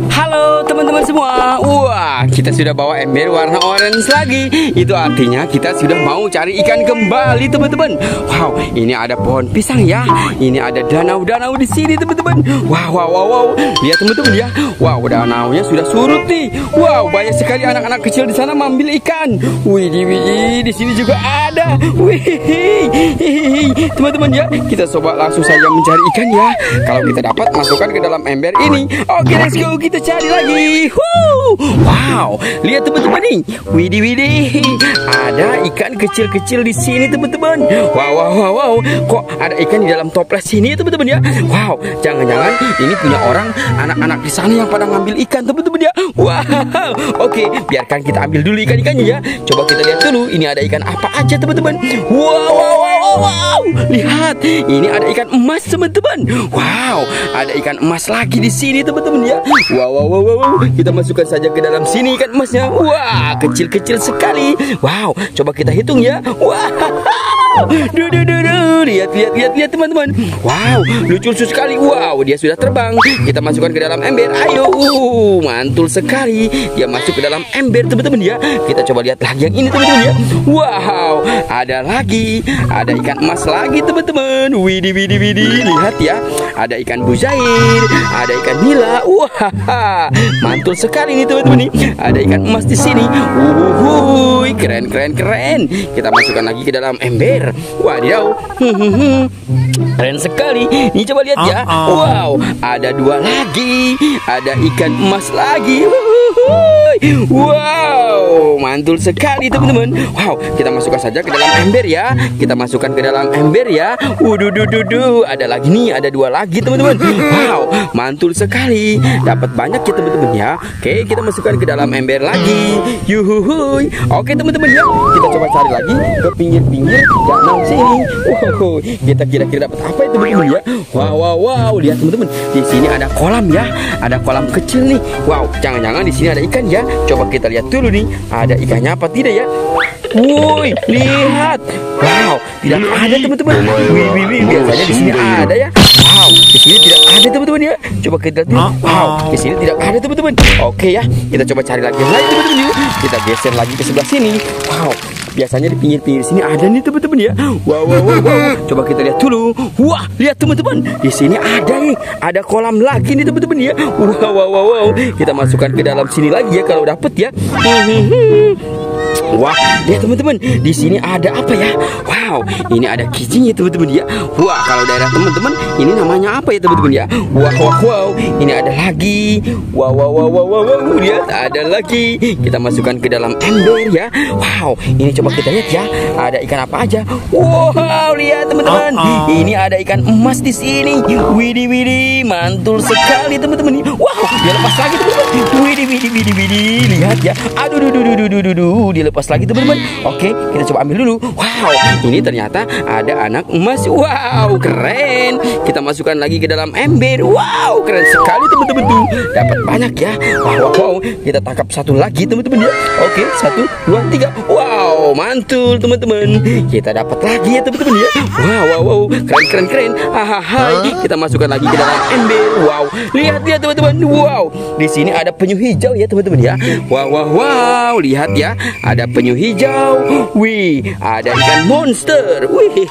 Halo teman-teman semua. Wah, kita sudah bawa ember warna orange lagi. Itu artinya kita sudah mau cari ikan kembali, teman-teman. Wow, ini ada pohon pisang ya. Ini ada danau-danau di sini, teman-teman. Wow. Lihat teman-teman ya. Wow, danaunya sudah surut nih. Wow, banyak sekali anak-anak kecil di sana mengambil ikan. Wih, di sini juga ada. Wih, teman-teman ya. Kita coba langsung saja mencari ikan ya. Kalau kita dapat, masukkan ke dalam ember ini. Oke, let's go, kita cari lagi. Wow, lihat teman-teman nih. Widih, ada ikan kecil-kecil di sini, teman-teman. Wow. Kok ada ikan di dalam toples sini, teman-teman ya? Wow, jangan-jangan ini punya orang, anak-anak di sana yang pada ngambil ikan, teman-teman ya. Wow, oke, biarkan kita ambil dulu ikan-ikannya ya. Coba kita lihat dulu, ini ada ikan apa aja, teman-teman. Wow, lihat, ini ada ikan emas, teman-teman. Wow, ada ikan emas lagi di sini, teman-teman ya. Wow, kita masukkan saja ke dalam sini ikan emasnya. Wah, kecil-kecil sekali. Wow, coba kita hitung ya. Wow, lihat teman-teman. Wow, lucu sekali. Wow, dia sudah terbang. Kita masukkan ke dalam ember. Ayo, mantul sekali. Dia masuk ke dalam ember, teman-teman ya. Kita coba lihat lagi yang ini, teman-teman ya. Wow, ada lagi. Ada ikan emas lagi, teman-teman. Widih. Lihat ya. Ada ikan buzair, ada ikan nila. Wah, mantul sekali nih, teman-teman nih. Ada ikan emas di sini. Keren. Kita masukkan lagi ke dalam ember. Wadidaw. Keren sekali. Nih coba lihat ya. Wow, ada dua lagi. Ada ikan emas lagi. Wow, mantul sekali, teman-teman. Wow, kita masukkan saja ke dalam ember ya. Kita masukkan ke dalam ember ya. Ada lagi nih, ada dua lagi, teman-teman. Wow, mantul sekali. Dapat banyak ya, teman-teman ya. Oke, kita masukkan ke dalam ember lagi. Yuhuhuy. Oke, teman-teman ya. Kita coba cari lagi ke pinggir-pinggir danau sini. Wow, kita kira-kira dapat apa itu, teman-teman ya? Wow. Lihat, teman-teman. Di sini ada kolam ya. Ada kolam kecil nih. Wow, jangan-jangan di sini ada ikan ya. Coba kita lihat dulu nih. Ada ikannya apa tidak ya? Woi, lihat. Wow, tidak ada, teman-teman. Wih, biasanya di sini ada ya. Wow, di sini tidak ada, teman-teman ya. Coba kita lihat dulu. Wow, di sini tidak ada, teman-teman. Oke ya, kita coba cari lagi yang lain, teman-teman yuk. Kita geser lagi ke sebelah sini. Wow, biasanya di pinggir-pinggir sini ada nih, teman-teman ya. Wow. Coba kita lihat dulu. Wah, lihat teman-teman. Di sini ada nih. Ada kolam lagi nih, teman-teman ya. Wow. Kita masukkan ke dalam sini lagi ya kalau dapet ya. Wah, lihat teman-teman. Di sini ada apa ya? Wow, ini ada kijinya, teman-teman ya. Wah, kalau daerah teman-teman ini namanya apa ya, teman-teman ya? Wow. Ini ada lagi. Wow. Lihat, ada lagi. Kita masukkan ke dalam ember ya. Wow, ini coba kita lihat ya. Ada ikan apa aja? Wow, lihat teman-teman. Ini ada ikan emas di sini. Widih, mantul sekali, teman-teman. Wow, dia lepas lagi, teman-teman. Widih. Lihat ya. Aduh, dia lepas lagi, teman-teman. Oke, kita coba ambil dulu. Wow, ini ternyata ada anak emas. Wow, keren. Kita masukkan lagi ke dalam ember. Wow, keren sekali, teman-teman tuh. Dapat banyak ya. Wow. Kita tangkap satu lagi, teman-teman ya. Oke, 1, 2, 3. Wow, mantul, teman-teman. Kita dapat lagi ya, teman-teman ya. Wow. Keren. Kita masukkan lagi ke dalam ember. Wow, lihat teman-teman. Wow, di sini ada penyu hijau ya, teman-teman ya. Wow. Lihat ya. Ada penyu hijau. Wih, ada ikan monster. Wih,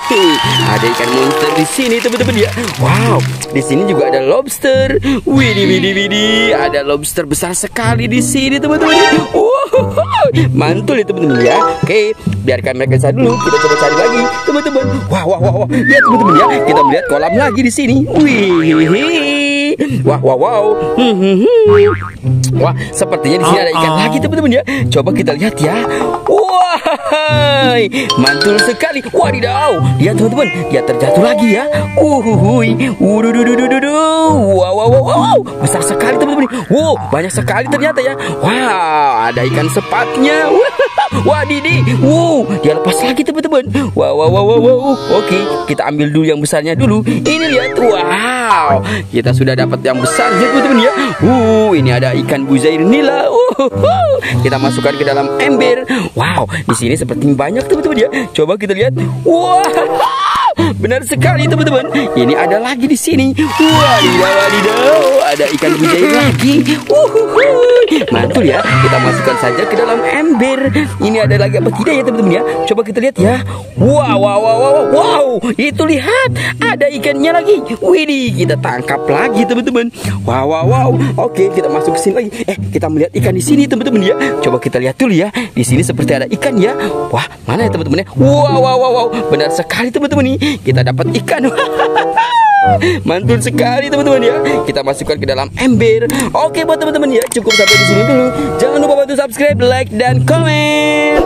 ada ikan monster di sini, teman-teman ya. Wow, di sini juga ada lobster. Widih, ada lobster besar sekali di sini, teman-teman. Wow, mantul ya, teman-teman ya. Oke, biarkan mereka saja dulu. Kita coba cari lagi, teman-teman. Wow. Lihat, teman-teman ya. Kita melihat kolam lagi di sini. Wih. Wow. Wah, sepertinya di sini ada ikan lagi, teman-teman ya. Coba kita lihat ya. Wah, mantul sekali. Wadidaw, lihat teman-teman, dia terjatuh lagi ya. Wow, besar sekali, teman-teman. Wow, banyak sekali ternyata ya. Wow, ada ikan sepatnya. Wadidi. Wow, dia lepas lagi, teman-teman. Wow. Oke, kita ambil dulu yang besarnya dulu. Ini lihat. Wow, kita sudah dapat yang besarnya, teman-teman ya. Ini ada ikan buzair nila. Kita masukkan ke dalam ember. Wow, di sini seperti banyak, teman-teman ya. Coba kita lihat. Wow, benar sekali teman-teman. Ini ada lagi di sini. Wadidaw, wadidaw, ada ikan mujair lagi. Mantul ya. Kita masukkan saja ke dalam ember. Ini ada lagi apa tidak ya teman-teman ya? Coba kita lihat ya. Wow, wow, wow, wow, wow. Itu lihat, ada ikannya lagi. Widih, kita tangkap lagi teman-teman. Wow, wow, wow. Oke, kita masuk ke sini lagi. Kita melihat ikan di sini teman-teman ya. Coba kita lihat dulu ya. Di sini seperti ada ikan ya. Wah, mana ya teman-teman ya? Wow, wow, wow, wow. Benar sekali teman-teman nih. Kita dapat ikan. Mantul sekali teman-teman ya. Kita masukkan ke dalam ember. Oke buat teman-teman ya, cukup sampai di sini dulu. Jangan lupa bantu subscribe, like dan komen.